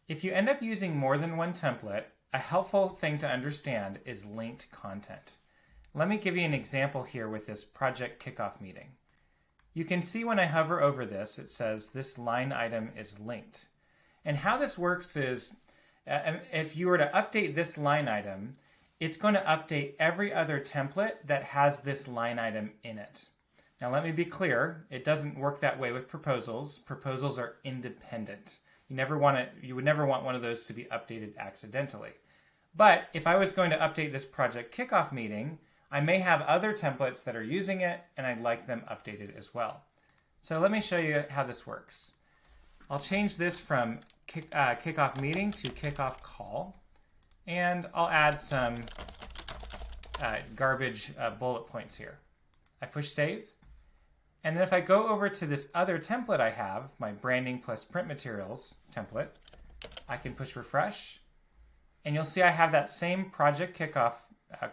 If you end up using more than one template, a helpful thing to understand is linked content. Let me give you an example here with this project kickoff meeting. You can see when I hover over this, it says this line item is linked. And how this works is, if you were to update this line item, it's going to update every other template that has this line item in it. Now let me be clear, it doesn't work that way with proposals. Proposals are independent. You would never want one of those to be updated accidentally. But if I was going to update this project kickoff meeting, I may have other templates that are using it and I'd like them updated as well. So let me show you how this works. I'll change this from kickoff meeting to kickoff call, and I'll add some garbage bullet points here. I push save, and then if I go over to this other template I have, my branding plus print materials template, I can push refresh, and you'll see I have that same project kickoff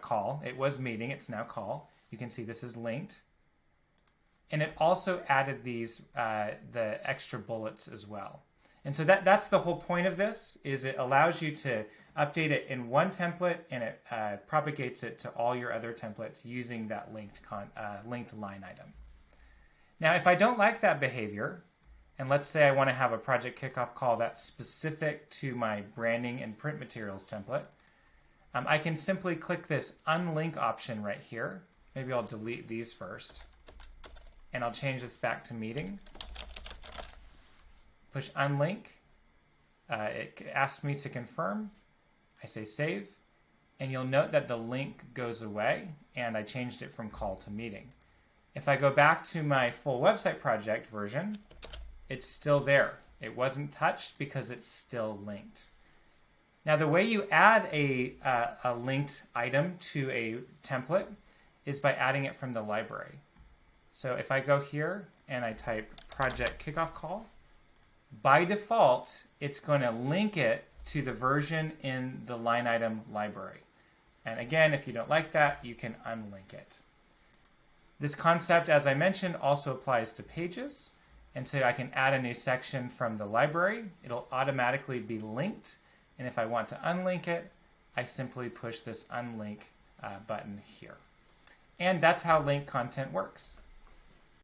call. It was meeting, it's now call. You can see this is linked. And it also added these, the extra bullets as well. And so that's the whole point of this, is it allows you to update it in one template and it propagates it to all your other templates using that linked line item. Now, if I don't like that behavior, and let's say I want to have a project kickoff call that's specific to my branding and print materials template, I can simply click this unlink option right here. Maybe I'll delete these first. And I'll change this back to meeting. Push unlink. It asks me to confirm. I say save. And you'll note that the link goes away, and I changed it from call to meeting. If I go back to my full website project version, it's still there. It wasn't touched because it's still linked. Now, the way you add a linked item to a template is by adding it from the library. So if I go here and I type project kickoff call, by default, it's going to link it to the version in the line item library. And again, if you don't like that, you can unlink it. This concept, as I mentioned, also applies to pages. And so I can add a new section from the library. It'll automatically be linked. And if I want to unlink it, I simply push this unlink button here. And that's how linked content works.